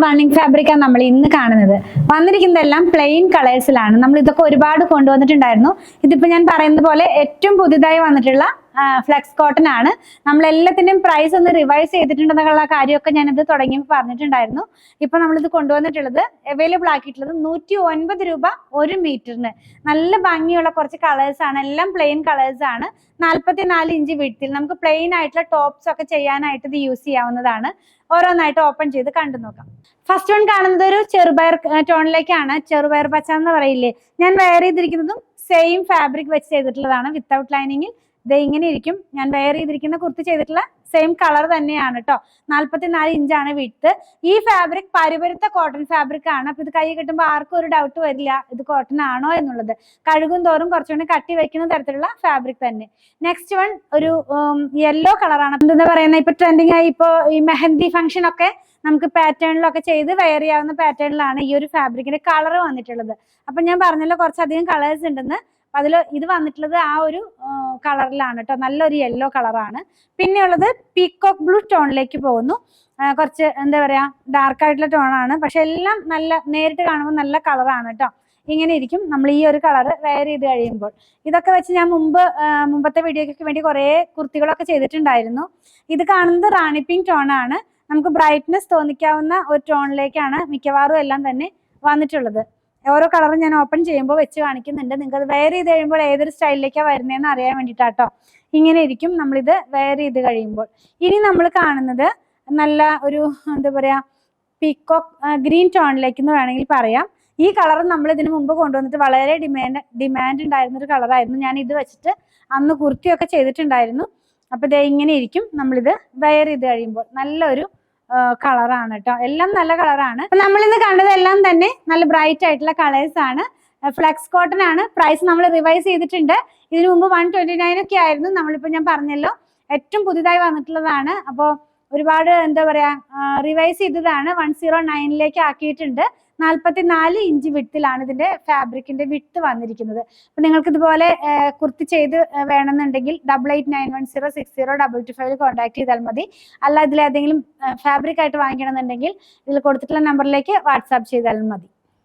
Running ഫാബ്രിക്കാണ് നമ്മൾ ഇന്ന് കാണുന്നത്. വന്നിരിക്കുന്നതെല്ലാം പ്ലെയിൻ കളേഴ്സിലാണ്. നമ്മൾ ഇതൊക്കെ ഒരുപാട് കൊണ്ടുവന്നിട്ടുണ്ടായിരുന്നു. ഇതിപ്പോ ഞാൻ പറയുന്നത് പോലെ ഏറ്റവും പുതുതായി വന്നിട്ടുള്ള ഫ്ലെക്സ് കോട്ടൺ ആണ്. നമ്മളെല്ലാത്തിന്റെയും പ്രൈസ് ഒന്ന് റിവൈസ് ചെയ്തിട്ടുണ്ടെന്നുള്ള കാര്യമൊക്കെ ഞാനിത് തുടങ്ങിയപ്പോൾ പറഞ്ഞിട്ടുണ്ടായിരുന്നു. ഇപ്പൊ നമ്മളിത് കൊണ്ടുവന്നിട്ടുള്ളത് അവൈലബിൾ ആക്കിയിട്ടുള്ളത് 109 രൂപ 1 മീറ്ററിന്. നല്ല ഭംഗിയുള്ള കുറച്ച് കളേഴ്സ് ആണ്, എല്ലാം പ്ലെയിൻ കളേഴ്സ് ആണ്. 44 ഇഞ്ച് വിഡ്ത്തിൽ നമുക്ക് പ്ലെയിൻ ആയിട്ടുള്ള ടോപ്സ് ഒക്കെ ചെയ്യാനായിട്ട് ഇത് യൂസ് ചെയ്യാവുന്നതാണ്. ഓരോന്നായിട്ട് ഓപ്പൺ ചെയ്ത് കണ്ടു നോക്കാം. ഫസ്റ്റ് വൺ കാണുന്നത് ഒരു ചെറുപയർ ടോണിലേക്കാണ്. ചെറുപയർ പച്ച എന്ന് പറയില്ലേ, ഞാൻ വെയർ ചെയ്തിരിക്കുന്നതും സെയിം ഫാബ്രിക് വെച്ച് ചെയ്തിട്ടുള്ളതാണ്. വിത്തൗട്ട് ലൈനിങ്ങിൽ ഇത് ഇങ്ങനെ ഇരിക്കും. ഞാൻ വെയർ ചെയ്തിരിക്കുന്ന കുർത്തി ചെയ്തിട്ടുള്ള സെയിം കളർ തന്നെയാണ് കേട്ടോ. 44 ഇഞ്ചാണ് വിഡ്ത്ത്. ഈ ഫാബ്രിക് പരുപരുത്ത കോട്ടൺ ഫാബ്രിക് ആണ്. അപ്പൊ ഇത് കൈ കിട്ടുമ്പോൾ ആർക്കും ഒരു ഡൗട്ട് വരില്ല ഇത് കോട്ടൺ ആണോ എന്നുള്ളത്. കഴുകും തോറും കുറച്ചുകൂടി കട്ടി വെക്കുന്ന തരത്തിലുള്ള ഫാബ്രിക് തന്നെ. നെക്സ്റ്റ് വൺ ഒരു യെല്ലോ കളറാണ്. എന്താ പറയുന്നത്, ഇപ്പൊ ട്രെൻഡിങ് ആയി ഇപ്പോ ഈ മെഹന്തി ഫംഗ്ഷൻ ഒക്കെ നമുക്ക് പാറ്റേണിലൊക്കെ ചെയ്ത് വെയർ ചെയ്യാവുന്ന പാറ്റേണിലാണ് ഈ ഒരു ഫാബ്രിക്കിന്റെ കളർ വന്നിട്ടുള്ളത്. അപ്പൊ ഞാൻ പറഞ്ഞല്ലോ കുറച്ചധികം കളേഴ്സ് ഉണ്ടെന്ന്. അതിൽ ഇത് വന്നിട്ടുള്ളത് ആ ഒരു കളറിലാണ് കേട്ടോ. നല്ലൊരു യെല്ലോ കളറാണ്. പിന്നെയുള്ളത് പീകോക്ക് ബ്ലൂ ടോണിലേക്ക് പോകുന്നു. കുറച്ച് എന്താ പറയാ ഡാർക്ക് ആയിട്ടുള്ള ടോണാണ്, പക്ഷെ എല്ലാം നല്ല നേരിട്ട് കാണുമ്പോൾ നല്ല കളറാണ് കേട്ടോ. ഇങ്ങനെ ഇരിക്കും നമ്മൾ ഈ ഒരു കളർ വെയർ ചെയ്ത് കഴിയുമ്പോൾ. ഇതൊക്കെ വെച്ച് ഞാൻ മുമ്പത്തെ വീഡിയോയ്ക്ക് വേണ്ടി കുറേ കുർത്തികളൊക്കെ ചെയ്തിട്ടുണ്ടായിരുന്നു. ഇത് കാണുന്നത് റാണി പിങ്ക് ടോണാണ്. നമുക്ക് ബ്രൈറ്റ്നെസ് തോന്നിക്കാവുന്ന ഒരു ടോണിലേക്കാണ് മിക്കവാറും എല്ലാം തന്നെ വന്നിട്ടുള്ളത്. ഓരോ കളറും ഞാൻ ഓപ്പൺ ചെയ്യുമ്പോൾ വെച്ച് കാണിക്കുന്നുണ്ട്. നിങ്ങൾക്ക് അത് വെയർ ചെയ്ത് കഴിയുമ്പോൾ ഏതൊരു സ്റ്റൈലിലേക്കാണ് വരുന്നതെന്ന് അറിയാൻ വേണ്ടിയിട്ടാട്ടോ. ഇങ്ങനെ ഇരിക്കും നമ്മളിത് വെയർ ചെയ്ത് കഴിയുമ്പോൾ. ഇനി നമ്മൾ കാണുന്നത് നല്ല ഒരു എന്താ പറയാ പീകോക്ക് ഗ്രീൻ ടോണിലേക്ക് എന്ന് വേണമെങ്കിൽ പറയാം. ഈ കളർ നമ്മൾ ഇതിനു മുമ്പ് കൊണ്ടുവന്നിട്ട് വളരെ ഡിമാൻഡ് ഉണ്ടായിരുന്ന ഒരു കളറായിരുന്നു. ഞാൻ ഇത് വെച്ചിട്ട് അന്ന് കുർത്തിയൊക്കെ ചെയ്തിട്ടുണ്ടായിരുന്നു. അപ്പൊ ഇതേ ഇങ്ങനെ ഇരിക്കും നമ്മളിത് വെയർ ചെയ്ത് കഴിയുമ്പോൾ. നല്ലൊരു കളറാണ് കേട്ടോ. എല്ലാം നല്ല കളറാണ്. നമ്മളിന്ന് കണ്ടതെല്ലാം തന്നെ നല്ല ബ്രൈറ്റ് ആയിട്ടുള്ള കളേഴ്സ് ആണ്. ഫ്ലെക്സ് കോട്ടൺ ആണ്. പ്രൈസ് നമ്മൾ റിവൈസ് ചെയ്തിട്ടുണ്ട്. ഇതിനു മുമ്പ് 129 ഒക്കെ ആയിരുന്നു. നമ്മളിപ്പോ ഞാൻ പറഞ്ഞല്ലോ ഏറ്റവും പുതുതായി വന്നിട്ടുള്ളതാണ്. അപ്പോൾ ഒരുപാട് എന്താ പറയാ റിവൈസ് ചെയ്തതാണ്. 109ലേക്ക് ആക്കിയിട്ടുണ്ട്. 44 ഇഞ്ച് വിഡ്ത്തിലാണ് ഇതിന്റെ ഫാബ്രിക്കിന്റെ വിഡ്ത്ത് വന്നിരിക്കുന്നത്. അപ്പൊ നിങ്ങൾക്ക് ഇതുപോലെ കുർത്തി ചെയ്ത് വേണമെന്നുണ്ടെങ്കിൽ 8891060225 കോൺടാക്ട് ചെയ്താൽ മതി. അല്ല ഇതിലേതെങ്കിലും ഫാബ്രിക് ആയിട്ട് വാങ്ങിക്കണമെന്നുണ്ടെങ്കിൽ ഇതിൽ കൊടുത്തിട്ടുള്ള നമ്പറിലേക്ക് വാട്സാപ്പ് ചെയ്താലും മതി.